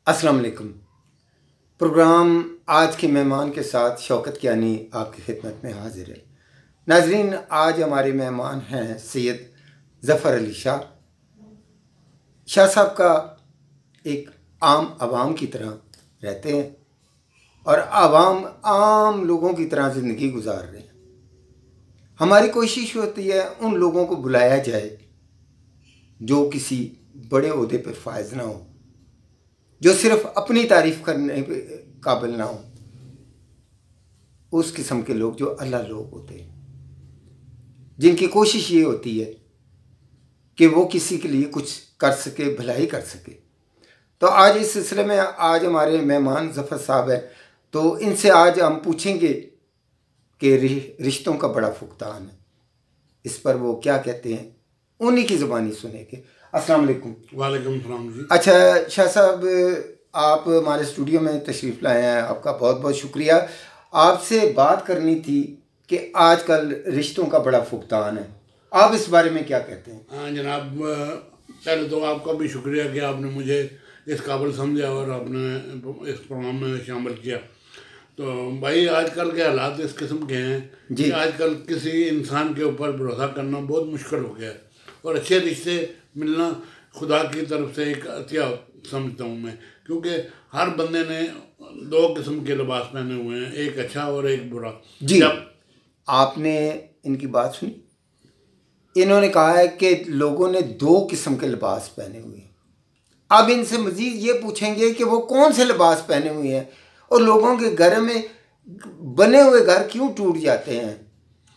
अस्सलाम वालेकुम। प्रोग्राम आज के मेहमान के साथ शौकत कियानी आपकी खिदमत में हाजिर है। नाजरीन, आज हमारे मेहमान हैं सैयद ज़फ़र अली शाह। शाह साहब का एक आम आवाम की तरह रहते हैं और आम लोगों की तरह ज़िंदगी गुजार रहे हैं। हमारी कोशिश होती है उन लोगों को बुलाया जाए जो किसी बड़े ओहदे पर फायज ना हो, जो सिर्फ अपनी तारीफ़ करने के काबिल ना हो। उस किस्म के लोग जो अल्लाह लोग होते हैं, जिनकी कोशिश ये होती है कि वो किसी के लिए कुछ कर सके, भलाई कर सके। तो आज इस सिलसिले में आज हमारे मेहमान ज़फ़र साहब हैं, तो इनसे आज हम पूछेंगे कि रिश्तों का बड़ा फुकदान है, इस पर वो क्या कहते हैं, उन्हीं की ज़ुबानी सुनेंगे। अस्सलाम वालेकुम। वालेकुम सलाम जी। अच्छा शाह साहब, आप हमारे स्टूडियो में तशरीफ़ लाए हैं, आपका बहुत बहुत शुक्रिया। आपसे बात करनी थी कि आजकल रिश्तों का बड़ा फुकदान है, आप इस बारे में क्या कहते हैं? हाँ जनाब, पहले तो आपका भी शुक्रिया कि आपने मुझे इस काबिल समझा और आपने इस प्रोग्राम में शामिल किया। तो भाई आजकल के हालात इस किस्म के हैं कि आजकल किसी इंसान के ऊपर भरोसा करना बहुत मुश्किल हो गया है और अच्छे रिश्ते मिलना खुदा की तरफ से एक अतिया समझता हूँ मैं, क्योंकि हर बंदे ने दो किस्म के लिबास पहने हुए हैं, एक अच्छा और एक बुरा। जी, आपने इनकी बात सुनी? इन्होंने कहा है कि लोगों ने दो किस्म के लिबास पहने हुए हैं। अब इनसे मज़ीद ये पूछेंगे कि वो कौन से लिबास पहने हुए हैं और लोगों के घर में बने हुए घर क्यों टूट जाते हैं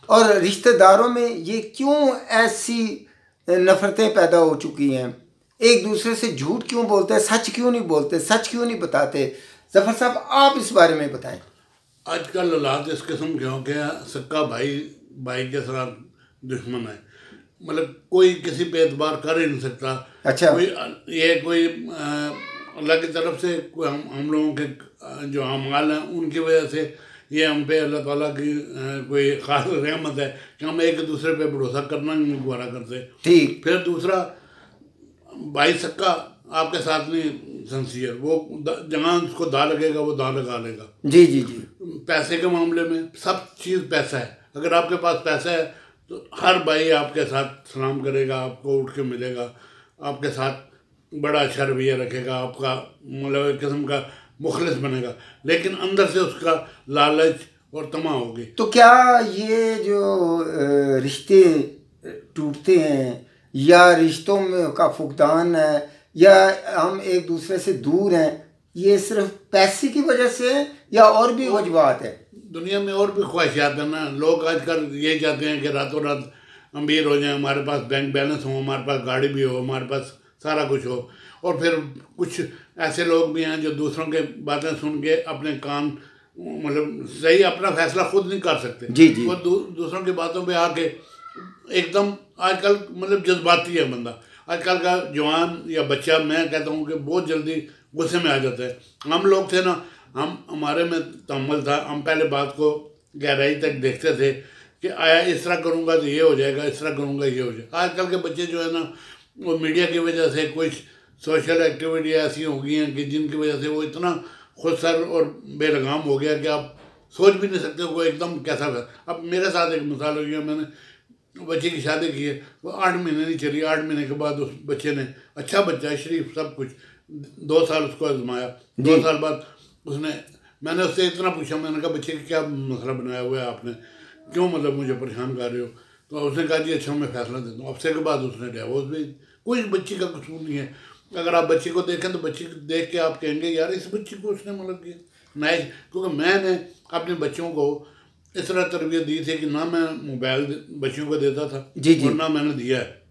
और रिश्तेदारों में ये क्यों ऐसी नफ़रतें पैदा हो चुकी हैं, एक दूसरे से झूठ क्यों बोलते हैं, सच क्यों नहीं बोलते, सच क्यों नहीं बताते। ज़फ़र साहब, आप इस बारे में बताएं। आजकल हालात इस किस्म के हो गया, सक्का भाई भाई के साथ दुश्मन है, मतलब कोई किसी पे एतबार कर ही नहीं सकता। अच्छा, कोई अल्लाह की तरफ से कोई हम लोगों के जो अमाल हैं उनकी वजह से ये हम पे अल्लाह ताला की कोई ख़ास रहमत है कि हम एक दूसरे पे भरोसा करना ही नहीं गुजारा करते। ठीक। फिर दूसरा, भाई सक्का आपके साथ नहीं सिंसियर, वो जहाँ उसको दा लगेगा वो दा लगा लेगा। जी जी जी। पैसे के मामले में सब चीज़ पैसा है, अगर आपके पास पैसा है तो हर भाई आपके साथ सलाम करेगा, आपको उठ के मिलेगा, आपके साथ बड़ा अच्छा रवैया रखेगा, आपका मतलब एक किस्म का मुखलिस बनेगा, लेकिन अंदर से उसका लालच और तमा होगी। तो क्या ये जो रिश्ते टूटते हैं या रिश्तों में का फुकदान है या हम एक दूसरे से दूर हैं, ये सिर्फ पैसे की वजह से है या और भी वजूहात है? दुनिया में और भी ख्वाहिशात हैं ना। लोग आजकल ये चाहते हैं कि रातों रात अमीर हो जाएं, हमारे पास बैंक बैलेंस हो, हमारे पास गाड़ी भी हो, हमारे पास सारा कुछ हो। और फिर कुछ ऐसे लोग भी हैं जो दूसरों के बातें सुन के अपने कान मतलब सही अपना फैसला खुद नहीं कर सकते। जी जी। वो दूसरों की बातों पे आके एकदम आजकल मतलब जज्बाती है बंदा। आजकल का जवान या बच्चा, मैं कहता हूँ कि बहुत जल्दी गुस्से में आ जाता है। हम लोग थे ना, हमारे में तम्मल था, हम पहले बात को गहराई तक देखते थे कि आया इस तरह करूँगा तो ये हो जाएगा, इस तरह करूँगा ये हो जाएगा। आजकल के बच्चे जो है ना, वो मीडिया की वजह से कुछ सोशल एक्टिविटी ऐसी हो गई हैं कि जिनकी वजह से वो इतना खुदसर और बेलगाम हो गया कि आप सोच भी नहीं सकते वो एकदम कैसा है। अब मेरे साथ एक मिसाल हुई है, मैंने बच्चे की शादी की है, वो 8 महीने नहीं चली, 8 महीने के बाद उस बच्चे ने, अच्छा बच्चा है, शरीफ सब कुछ, 2 साल उसको आजमाया, 2 साल बाद उसने, मैंने उससे इतना पूछा, मैंने कहा बच्चे का क्या मसला बनाया हुआ है आपने, क्यों मतलब मुझे परेशान कर रहे हो? तो उसने कहा जी अच्छा मैं फैसला देता हूँ। हफ्ते के बाद उसने डिवोर्स भी, कोई बच्ची का कसूर नहीं है। अगर आप बच्ची को देखें तो बच्ची को देख के आप कहेंगे यार इस बच्ची को उसने मतलब किया नहीं, क्योंकि मैंने अपने बच्चों को इस तरह तरबियत दी थी कि ना मैं मोबाइल बच्चियों को देता था जी जी। और ना मैंने दिया है।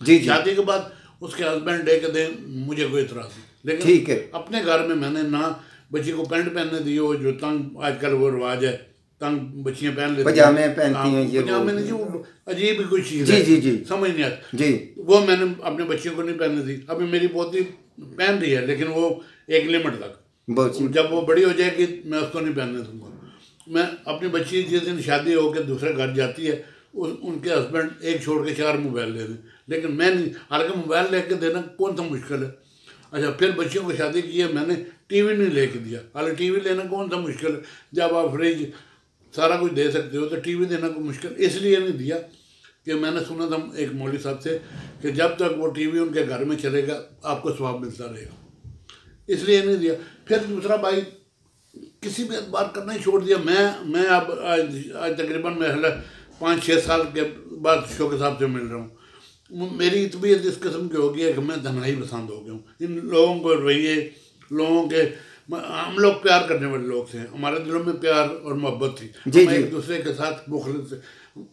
जी जी। शादी के बाद उसके हस्बैंड डे के दिन मुझे कोई इतराज़ नहीं, लेकिन ठीक है, अपने घर में मैंने ना बच्ची को पैंट पहनने दी हो, जो तंग आजकल वो रिवाज है, तंग बच्चियाँ पहन लेती हैं, पजामे पहनती हैं, ये पजामे नहीं, वो अजीब ही कोई चीज़ जी है, जी जी समझ नहीं आती जी। वो मैंने अपने बच्चियों को नहीं पहनने दी। अभी मेरी पोती पहन रही है, लेकिन वो एक लिमिट तक, जब वो बड़ी हो जाएगी मैं उसको नहीं पहनने दूंगा। मैं अपनी बच्ची जिस दिन शादी होकर दूसरे घर जाती है, उनके हस्बैंड एक छोड़ के 4 मोबाइल ले दें, लेकिन मैं नहीं। हालांकि मोबाइल लेके देना कौन सा मुश्किल है, अच्छा, फिर बच्चियों को शादी की है, मैंने टीवी नहीं लेके दिया। हालांकि टीवी लेना कौन सा मुश्किल है, जब आप फ्रिज सारा कुछ दे सकते हो, तो टीवी देना कोई मुश्किल इसलिए नहीं दिया कि मैंने सुना था एक मौलवी साहब से कि जब तक वो टीवी उनके घर में चलेगा आपको सवाब मिलता रहेगा, इसलिए नहीं दिया। फिर दूसरा भाई किसी भी बात करना ही छोड़ दिया। मैं अब आज तकरीबन मैं 5-6 साल के बाद शौकत साहब से मिल रहा हूँ। मेरी तबीयत इस किस्म की हो गई है कि मैं तन्हाई पसंद हो गया हूँ। इन लोगों को रवैये, लोगों के, हम लोग प्यार करने वाले लोग थे, हमारे दिलों में प्यार और मोहब्बत थी, हम एक दूसरे के साथ मुखलिस थे,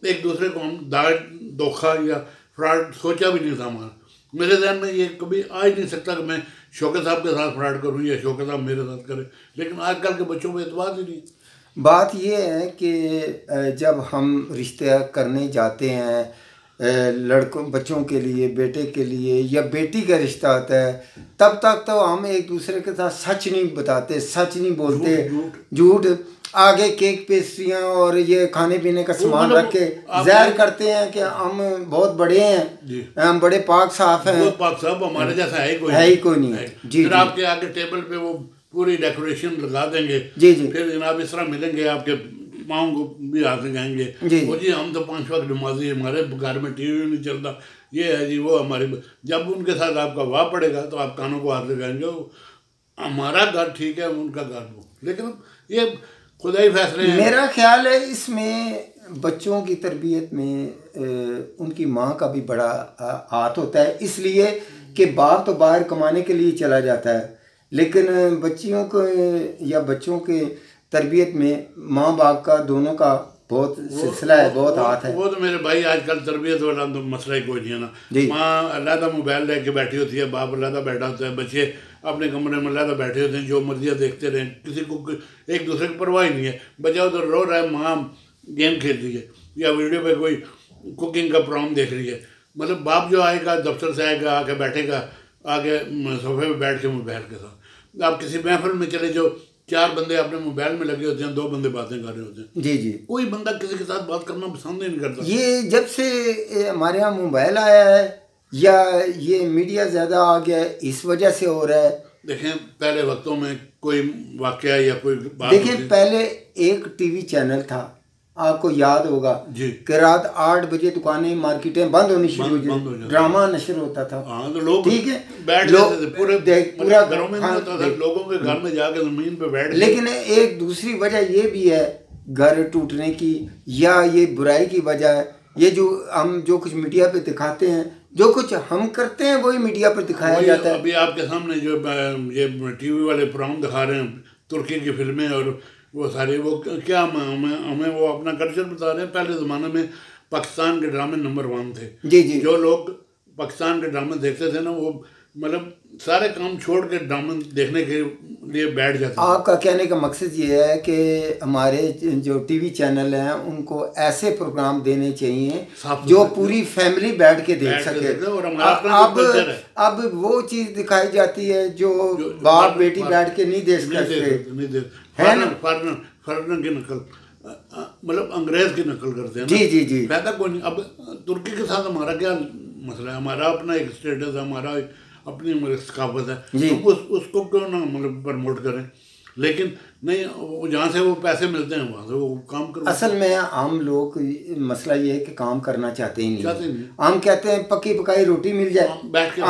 एक दूसरे को हम दाग धोखा या फ्रॉड सोचा भी नहीं था हमारा। मेरे ध्यान में ये कभी आ ही नहीं सकता कि मैं शौकत साहब के साथ फ्रॉड करूँ या शौकत साहब मेरे साथ करें, लेकिन आजकल के बच्चों में एतबार ही नहीं। बात ये है कि जब हम रिश्ते करने जाते हैं लड़कों बच्चों के लिए, बेटे के लिए या बेटी का रिश्ता होता है, तब तक तो हम एक दूसरे के साथ सच नहीं बताते, सच नहीं बोलते, झूठ आगे केक पेस्ट्रियाँ और ये खाने पीने का सामान रख के ज़ाहिर करते हैं कि हम बहुत बड़े हैं, हम बड़े पाक साफ हैं। पाक साफ हमारे जैसा है ही कोई नहीं है जी। फिर आपके आगे टेबल पे वो पूरी डेकोरेशन लगा देंगे जी जी, फिर जनाब इस तरह मिलेंगे, आपके पाँव को भी हाथ लगाएंगे वो जी हम तो 5 वक्त नमाजी, हमारे घर में टीवी नहीं चलता, ये है जी वो हमारे। जब उनके साथ आपका वाह पड़ेगा तो आप कानों को हाथ लगाएंगे, हमारा घर ठीक है उनका घर वो, लेकिन ये खुदा ही फैसले हैं। मेरा ख्याल है इसमें बच्चों की तरबियत में उनकी माँ का भी बड़ा हाथ होता है, इसलिए कि बाप तो बाहर कमाने के लिए चला जाता है, लेकिन बच्चियों को या बच्चों के तरबियत में माँ बाप का दोनों का बहुत सिलसिला है, बहुत हाथ है। वो तो मेरे भाई आजकल तरबियत वाला तो मसला ही कोई नहीं है ना। माँ अलहदा मोबाइल लेके बैठी होती है, बाप अलहदा बैठा होता है, बच्चे अपने कमरे में अलहदा बैठे होते हैं, जो मर्जियाँ देखते रहें, किसी को एक दूसरे की परवाह ही नहीं है। बच्चा उधर रो रहा है, माँ गेम खेल रही है या वीडियो पे कोई कुकिंग का प्रोग्राम देख रही है। मतलब बाप जो आएगा दफ्तर से आएगा, आके बैठेगा आगे सोफे पे बैठ के मोबाइल के साथ। आप किसी महफिल में चले जाओ, 4 बंदे अपने मोबाइल में लगे होते हैं, 2 बंदे बातें कर रहे होते हैं। जी जी, कोई बंदा किसी के साथ बात करना पसंद ही नहीं करता। ये जब से हमारे यहाँ मोबाइल आया है या ये मीडिया ज़्यादा आ गया है, इस वजह से हो रहा है। देखें पहले वक्तों में कोई वाकया या कोई बात, देखें पहले एक टीवी चैनल था, आपको याद होगा कि रात 8 बजे दुकानें मार्केटें बंद होनी शुरू हो जाती, ड्रामा नशर होता था। तो लोग ठीक है बैठ जाते थे, पूरा घरों में नहीं होता था, लोगों के घर में जाकर जमीन पे बैठ। लेकिन एक दूसरी वजह ये भी है घर टूटने की या ये बुराई की वजह है, ये जो हम जो कुछ मीडिया पे दिखाते हैं, जो कुछ हम करते हैं वही मीडिया पर दिखाया जाता है। अभी आपके सामने जो ये टीवी वाले प्रोग्राम दिखा रहे हैं, तुर्की की फिल्में और वो सारे, वो क्या हमें वो अपना कल्चर बता रहे हैं। पहले ज़माने में पाकिस्तान के ड्रामे नंबर 1 थे। जी जी, जो लोग पाकिस्तान के ड्रामे देखते थे ना, वो मतलब सारे काम छोड़ के ड्रामे देखने के लिए बैठ जाते थे। आपका कहने का मकसद ये है कि हमारे जो टीवी चैनल हैं उनको ऐसे प्रोग्राम देने चाहिए जो पूरी फैमिली बैठ के देख सके। अब वो चीज़ दिखाई जाती है जो बाप बेटी बैठ के नहीं देख सकते, है ना, फॉरेनर की नकल, मतलब अंग्रेज की नकल करते हैं। जी जी जी, पैदा कोई नहीं। अब तुर्की के साथ हमारा क्या मसला है, हमारा अपना एक स्टेटस है, हमारा अपनी सकाफत है, तो उसको क्यों ना मतलब प्रमोट करें। लेकिन नहीं, जहाँ से वो पैसे मिलते हैं वहाँ से वो काम करो। असल में हम लोग मसला ये है कि काम करना चाहते ही नहीं। हम कहते हैं पक्की पकाई रोटी मिल जाए, बैठ के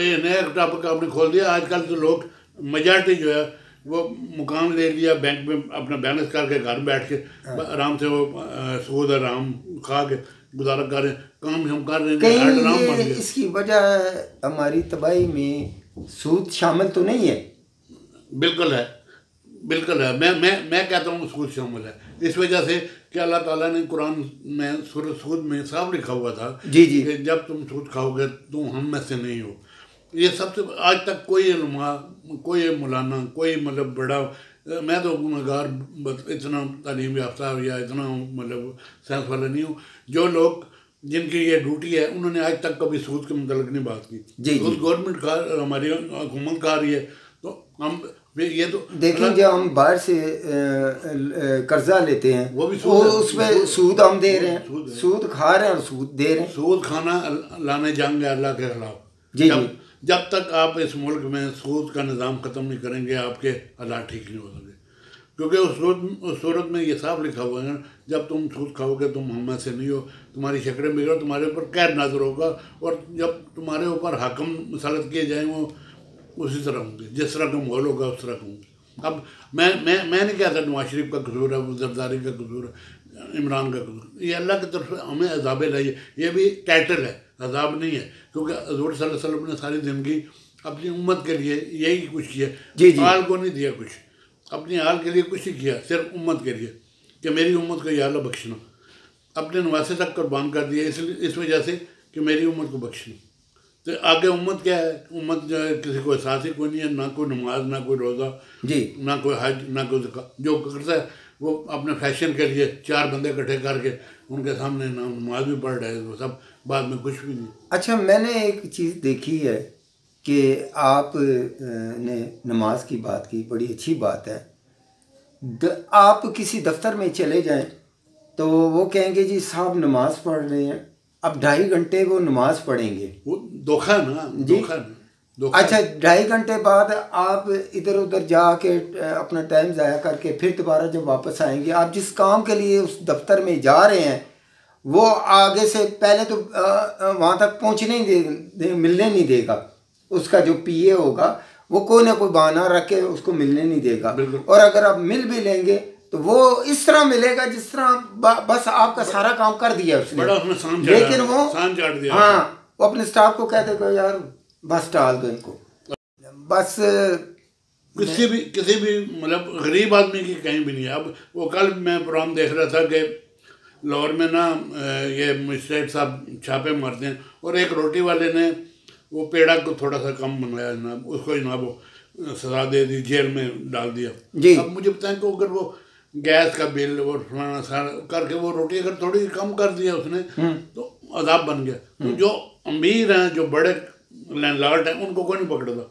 ये नया टॉपिक आपने खोल दिया। आजकल तो लोग मेजॉरिटी जो है वो मुकाम ले लिया, बैंक में अपना बैलेंस करके घर बैठ के आराम से वो सूद आराम खा के गुजारा कर रहे हैं, काम हम कर रहे हैं। इसकी वजह हमारी तबाही में सूद शामिल तो नहीं है? बिल्कुल है, बिल्कुल है। मैं कहता हूँ सूद शामिल है, इस वजह से कि अल्लाह ताला ने कुरान में सूरह सूद में साफ लिखा हुआ था जी जी कि जब तुम सूद खाओगे तुम हम में से नहीं हो। ये सबसे आज तक कोई उलमा, कोई मौलाना, कोई मतलब बड़ा, मैं तो गुनहगार इतना तालीम याफ्ता या इतना मतलब साइंस वाला नहीं हूँ। जो लोग जिनकी ये ड्यूटी है उन्होंने आज तक कभी सूद के मुतल्लिक़ नहीं बात की। सूद गवर्नमेंट खा, हमारी हुकूमत खा रही है, तो हम ये तो देखें जब हम बाहर से कर्जा लेते हैं वो भी उसमें सूद हम दे रहे हैं, सूद खा रहे हैं और सूद दे रहे हैं। सूद खाना लाने जंग है अल्लाह के खिलाफ। जब तक आप इस मुल्क में सूद का निज़ाम ख़त्म नहीं करेंगे आपके हालात ठीक नहीं हो सकते। क्योंकि उस सूरत में ये साफ लिखा हुआ है, जब तुम सूद खाओगे तुम हम में से नहीं हो, तुम्हारी शक्लें बिगड़, तुम्हारे ऊपर कैद नाज़र होगा, और जब तुम्हारे ऊपर हाकम मसलत किए जाएँ वो उसी तरह होंगे, जिस तरह का माहौल होगा उस तरह का होंगे। अब मैं नहीं कहता नवाज शरीफ का कसूर है, वो जरदारी का कसूर है, इमरान का कसूर, ये अल्लाह की तरफ से हमें अजाब लाइए, ये भी टाइटल है, अजाब नहीं है। क्योंकि हज़ूर सल्लल्लाहु अलैहि वसल्लम ने सारी ज़िंदगी अपनी उम्मत के लिए यही कुछ किया, आल को नहीं दिया कुछ, अपनी आल के लिए कुछ नहीं किया, सिर्फ उम्मत के लिए कि मेरी उम्मत को या अल्लाह बख्शना, अपने नवासे तक कुर्बान कर दिया इसलिए, इस वजह से कि मेरी उम्मत को बख्शना। तो आगे उम्मत क्या है, उम्मत जो है किसी को एहसास ही कोई नहीं है, ना कोई नमाज, ना कोई रोज़ा जी, ना कोई हज, ना कोई ज़कात। जो करता है वो अपने फैशन के लिए 4 बंदे इकट्ठे करके उनके सामने नमाज भी पढ़ रहे हैं, वो सब बाद में कुछ भी नहीं। अच्छा, मैंने एक चीज़ देखी है कि आप ने नमाज की बात की, बड़ी अच्छी बात है। आप किसी दफ्तर में चले जाएं तो वो कहेंगे जी साहब नमाज पढ़ रहे हैं, अब 2.5 घंटे वो नमाज पढ़ेंगे, वो धोखा ना, धोखा ना। अच्छा, 2.5 घंटे बाद आप इधर उधर जाके अपना टाइम ज़ाया करके फिर दोबारा जब वापस आएंगे, आप जिस काम के लिए उस दफ्तर में जा रहे हैं वो आगे से पहले तो वहाँ तक पहुँचने ही मिलने नहीं देगा। उसका जो पीए होगा वो कोई ना कोई बहाना रख के उसको मिलने नहीं देगा, और अगर आप मिल भी लेंगे तो वो इस तरह मिलेगा जिस तरह बस आपका सारा काम कर दिया उसने, लेकिन वो हाँ, वो अपने स्टाफ को कहते को यार बस टाल दो इनको, बस किसी भी मतलब गरीब आदमी की कहीं भी नहीं है। अब वो कल मैं प्रोग्राम देख रहा था कि लाहौर में ना ये मजिस्ट्रेट साहब छापे मारते हैं, और एक रोटी वाले ने वो पेड़ा को थोड़ा सा कम बनाया जनाब, उसको जनाब वो सजा दे दी, जेल में डाल दिया जी। अब मुझे बताएं कि अगर वो गैस का बिल और फलाना सारा करके वो रोटी अगर थोड़ी कम कर दिया उसने तो अदाब बन गया। तो जो अमीर हैं, जो बड़े लैंडलॉर्ड हैं, उनको कोई नहीं पकड़ता।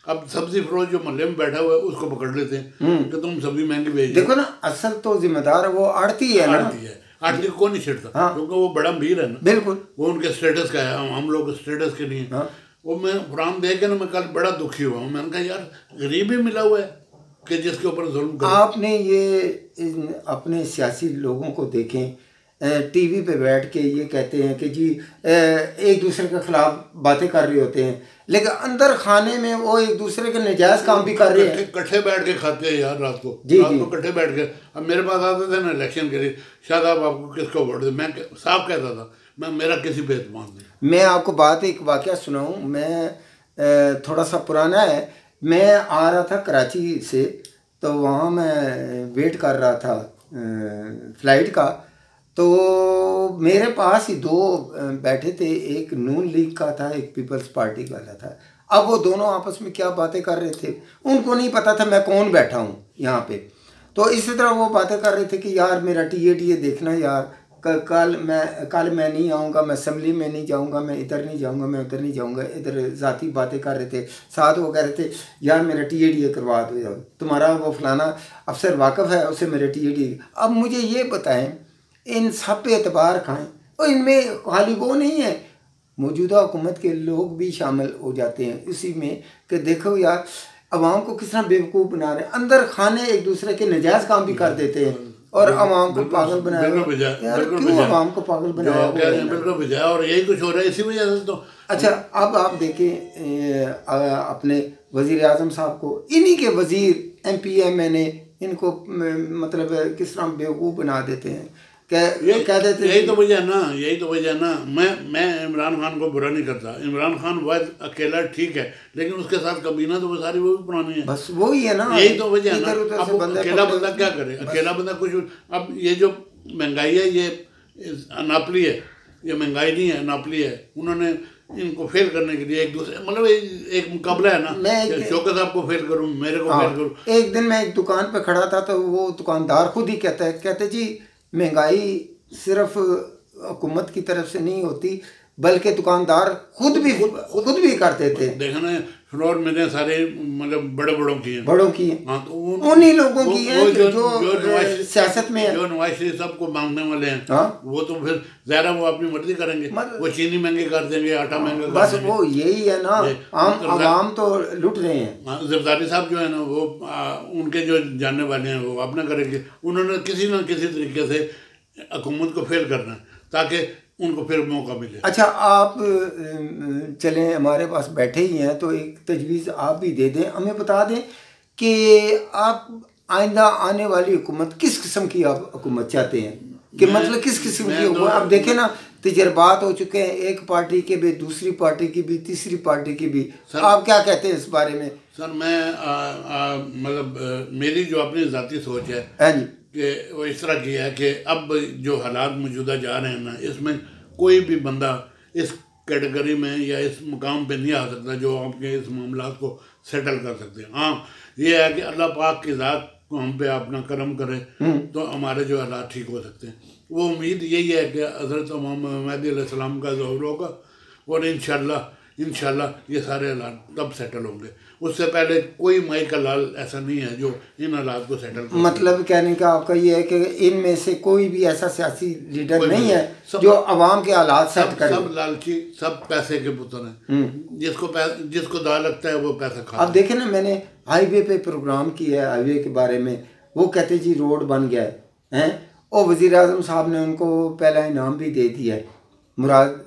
अब सब्जी फरोश जो मोहल्ले में बैठा हुआ है उसको पकड़ लेते हैं कि तुम सब्जी महंगी भेज। देखो ना, असल तो जिम्मेदार वो आड़ती है ना, आड़ती को नहीं छिड़ता। हाँ। क्योंकि वो बड़ा अमीर है ना, बिल्कुल, वो उनके स्टेटस का है, हम लोग स्टेटस के नहीं। हाँ। वो मैं प्रोग्राम देख के ना मैं कल बड़ा दुखी हुआ। मैंने कहा यार गरीब ही मिला हुआ है कि जिसके ऊपर जुल्म कर। आपने ये अपने सियासी लोगों को देखें, टीवी पे बैठ के ये कहते हैं कि जी एक दूसरे के खिलाफ बातें कर रहे होते हैं, लेकिन अंदर खाने में वो एक दूसरे के नाजायज काम भी कर रहे हैं। इकट्ठे बैठ के खाते हैं यार, रात को इकट्ठे बैठ के। अब मेरे पास आते थे ना इलेक्शन के लिए, शायद आपको किसको वोट दे, मैं साफ कहता था मेरा किसी पे एतमाद नहीं। मैं आपको बात एक वाक़या सुनाऊं, मैं थोड़ा सा पुराना है। मैं आ रहा था कराची से, तो वहाँ मैं वेट कर रहा था फ़्लाइट का, तो मेरे पास ही 2 बैठे थे, एक नून लीग का था, एक पीपल्स पार्टी वाला था। अब वो दोनों आपस में क्या बातें कर रहे थे, उनको नहीं पता था मैं कौन बैठा हूँ यहाँ पे। तो इसी तरह वो बातें कर रहे थे कि यार मेरा टीए देखना यार, कल मैं नहीं आऊँगा, मैं असम्बली में नहीं जाऊँगा, मैं इधर नहीं जाऊँगा, मैं उधर नहीं जाऊँगा। इधर ज़ाती बातें कर रहे थे। साथ वो कह रहे थे यार मेरा टीए करवा दो, तुम्हारा वो फलाना अफसर वाकफ़ है उससे मेरे टीए। अब मुझे ये बताएं, इन सब पे एतबार खाएँ, और इनमें खाली वो नहीं है, मौजूदा हुकूमत के लोग भी शामिल हो जाते हैं इसी में कि देखो यार अवाम को किस तरह बेवकूफ़ बना रहे हैं। अंदर खाने एक दूसरे के नाजायज़ काम भी कर देते हैं और अवाम को पागल बनाया। यार क्यों अवाम को पागल बनाया? बिल्कुल, और यही कुछ हो रहा है इसी वजह से। तो अच्छा, अब आप देखें अपने वज़ीर आज़म साहब को, इन्हीं के वज़ीर MP MNA इनको मतलब किस तरह बेवकूफ़ बना देते हैं, कह देते। यही तो वजह ना, मैं इमरान खान को बुरा नहीं करता। इमरान खान वाद अकेला ठीक है, लेकिन उसके साथ कबीना तो वो सारी वो भी पुरानी है। बस वही है ना, यही तो वजह है ना। अब अकेला बंदा क्या करे, अकेला बंदा कुछ। अब ये जो महंगाई है ये नापली है, ये महंगाई नहीं है, नापली है। उन्होंने इनको फेल करने के लिए एक दूसरे मतलब एक मुकाबला है ना, मैं शौकत साहब को फेल करूँ, मेरे को फेल करूँ। एक दिन मैं एक दुकान पे खड़ा था तो वो दुकानदार खुद ही कहते जी महंगाई सिर्फ हुकूमत की तरफ से नहीं होती, बल्कि दुकानदार खुद भी करते थे। देखना फ्लोर मेरे सारे मतलब बड़ों की हैं, बड़ों की। हाँ, तो उन्हीं लोगों की है जो सियासत में है, जो नवाज शरीफ सबको मांगने वाले हैं। हाँ? वो तो फिर ज़रा वो अपनी मर्जी करेंगे, वो चीनी महंगी कर देंगे, आटा महंगा कर बस देंगे। वो यही है ना, आवाम तो लुट रहे हैं। जरदारी साहब जो है ना वो उनके जो जानने वाले हैं वो अपना करेंगे। उन्होंने किसी न किसी तरीके से हुकूमत को फेल करना है ताकि उनको फिर मौका मिले। अच्छा, आप चलें, हमारे पास बैठे ही हैं तो एक तजवीज़ आप भी दे दें, हमें बता दें कि आप आइंदा आने वाली हुकूमत किस किस्म की आप हुकूमत चाहते हैं, कि मतलब किस किस्म की हुकूमत। अब देखें ना, तजर्बात हो चुके हैं, एक पार्टी के भी, दूसरी पार्टी की भी, तीसरी पार्टी की भी। आप क्या कहते हैं इस बारे में? सर मैं मतलब मेरी जो अपनी ज़ाती सोच है, हाँ जी, कि वो इस तरह की है कि अब जो हालात मौजूदा जा रहे हैं ना, इसमें कोई भी बंदा इस कैटेगरी में या इस मुकाम पे नहीं आ सकता जो आपके इस मामलात को सेटल कर सकते हैं। हाँ, ये है कि अल्लाह पाक की ज़ात को हम पे अपना करम करे तो हमारे जो हालात ठीक हो सकते हैं। वो उम्मीद यही है कि हज़रत मोहम्मद महदी अलैहिस्सलाम का ज़हूर होगा और इंशाल्लाह ये सारे हालात तब सेटल होंगे। उससे पहले कोई माई का लाल ऐसा नहीं है जो इन हालात को सेटल कर। मतलब कहने का आपका ये है कि इनमें से कोई भी ऐसा सियासी लीडर नहीं है जो अवाम के हालात सेट करे। सब लालची, सब पैसे के पुत्र हैं। जिसको दाल लगता है वो पैसा खा। अब देखें ना, मैंने हाईवे पे प्रोग्राम किया है, हाईवे के बारे में। वो कहते जी रोड बन गया है, और वज़ीर आज़म साहब ने उनको पहला इनाम भी दे दिया है, मुराद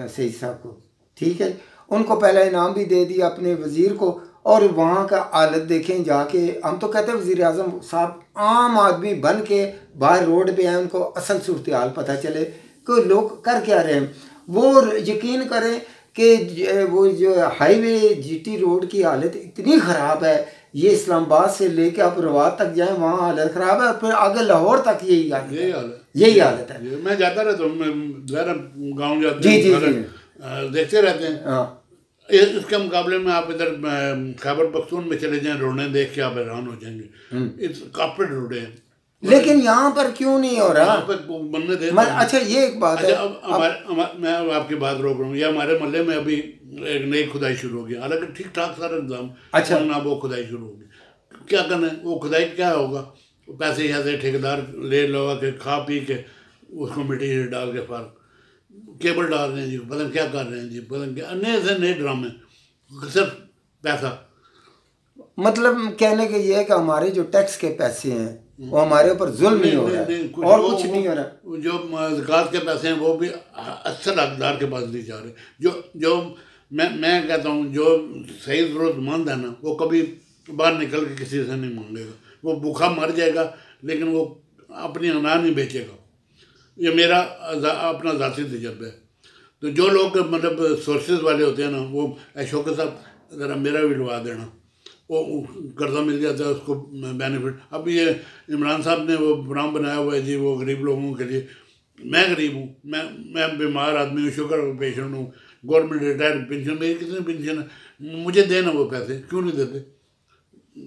सईद साहब को, ठीक है, उनको पहला इनाम भी दे दिया अपने वज़ीर को। और वहाँ का हालत देखें जाके, हम तो कहते हैं वज़ीर आज़म साहब आम आदमी बन के बाहर रोड पे आए, उनको असल सूरत हाल पता चले कि लोग कर क्या रहे हैं। वो यकीन करें कि वो जो हाईवे जीटी रोड की हालत इतनी ख़राब है, ये इस्लामाबाद से लेके आप रवात तक जाएं वहाँ हालत ख़राब है, और फिर आगे लाहौर तक यही हालत है। मैं जाता रहता हूँ, मैं गाँव जाता हूँ, देखते रहते हैं। हाँ, इसके मुकाबले में आप इधर खैबर पख्तून में चले जाएं, रोडें देख के आप हैरान हो जाएंगे। इस कारपेट रोडें हैं, लेकिन यहाँ पर क्यों नहीं हो रहा? यहाँ पर बनने दे। अच्छा, ये एक बात है। अब मैं आपकी बात रोक रहा हूँ। या हमारे मोहल्ले में अभी एक नई खुदाई शुरू होगी, हालांकि ठीक ठाक सारा इंतजाम। अच्छा, ना वो खुदाई शुरू होगी, क्या करना है? वो खुदाई क्या होगा, पैसे यहाँ से ठेकेदार ले लो के खा पी के उसको मिट्टी डाल के फार केबल डाल रहे हैं जी, पता नहीं क्या कर रहे हैं जी, पता नहीं क्या नए से नए ड्रामे, सिर्फ पैसा। मतलब कहने के ये है कि हमारे जो टैक्स के पैसे हैं वो हमारे ऊपर जुल्म नहीं हो रहा है, और कुछ नहीं हो रहा। जो ज़कात के पैसे हैं वो भी अक्सर हकदार के पास नहीं जा रहे। जो मैं कहता हूँ, जो सही ज़रूरतमंद है ना, वो कभी बाहर निकल के किसी से नहीं मांगेगा। वो भूखा मर जाएगा लेकिन वो अपनी अनाज नहीं बेचेगा। ये मेरा अपना ज़ाती तजर्बा है। तो जो लोग मतलब सोर्सेज वाले होते हैं ना, वो शौकत साहब ज़रा मेरा भी लुआ देना, वो कर्जा मिल जाता है उसको बेनिफिट। अब ये इमरान साहब ने वो प्रोग्राम बनाया हुआ है जी, वो गरीब लोगों के लिए। मैं गरीब हूँ, मैं बीमार आदमी हूँ, शुगर पेशेंट हूँ, गवर्नमेंट रिटायर्ड पेंशन, मेरी कितनी पेंशन है, मुझे देना वो पैसे क्यों नहीं देते?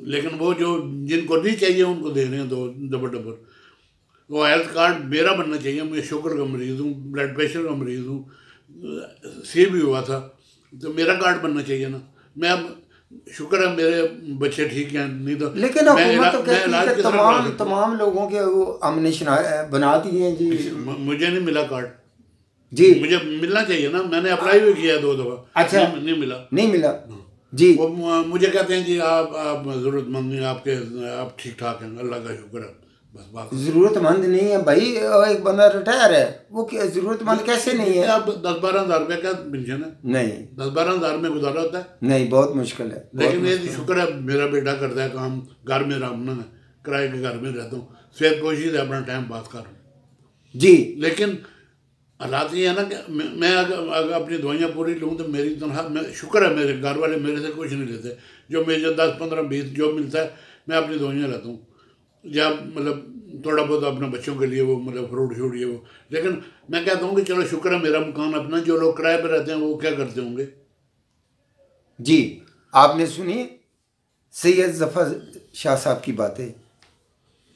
लेकिन वो जो जिनको नहीं चाहिए उनको दे रहे हैं दो डबल। वो हेल्थ कार्ड मेरा बनना चाहिए। मैं शुगर का मरीज़ हूँ, ब्लड प्रेशर का मरीज़ हूँ, सी भी हुआ था, तो मेरा कार्ड बनना चाहिए ना। मैं अब शुक्र है मेरे बच्चे ठीक हैं, नहीं तो लेकिन हुकूमत तो कहती है कि तमाम लोगों के वो हमने बना दिए हैं जी। मुझे नहीं मिला कार्ड जी, मुझे मिलना चाहिए ना, मैंने अप्लाई भी किया 2 दफ़ा। अच्छा, नहीं मिला जी। वो मुझे कहते हैं जी आप ज़रूरतमंद नहीं, आप ठीक ठाक हैं, अल्लाह का शुक्र है, बस बात। ज़रूरतमंद नहीं है भाई, एक बंदा रिटायर है, वो ज़रूरतमंद कैसे नहीं है? अब 10-12 हज़ार रुपये का पेंशन है, नहीं 10-12 हज़ार में गुजारा होता है? नहीं, बहुत मुश्किल है। लेकिन ये शुक्र है मेरा बेटा करता है काम, घर में रहना है, किराए के घर में रहता हूँ, सवेर कोशिश है अपना टाइम पास कर जी। लेकिन हालात ये है ना कि मैं अगर अपनी दवाइयाँ पूरी लूँ तो मेरी तनख्वाह, मैं शुक्र है मेरे घर वाले मेरे से कुछ नहीं लेते, जो मुझे 10-15-20 जो मिलता है मैं अपनी दवाइयाँ लेता हूँ, या मतलब थोड़ा बहुत अपने बच्चों के लिए वो मतलब फ्रूट शूट ये वो। लेकिन मैं कहता हूँ कि चलो शुक्र है मेरा मकान अपना, जो लोग किराए पर रहते हैं वो क्या करते होंगे? जी, आपने सुनी सैयद ज़फ़र शाह साहब की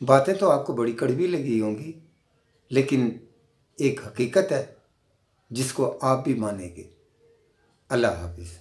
बातें तो आपको बड़ी कड़वी लगी होंगी, लेकिन एक हकीकत है जिसको आप भी मानेंगे। अल्लाह हाफिज़।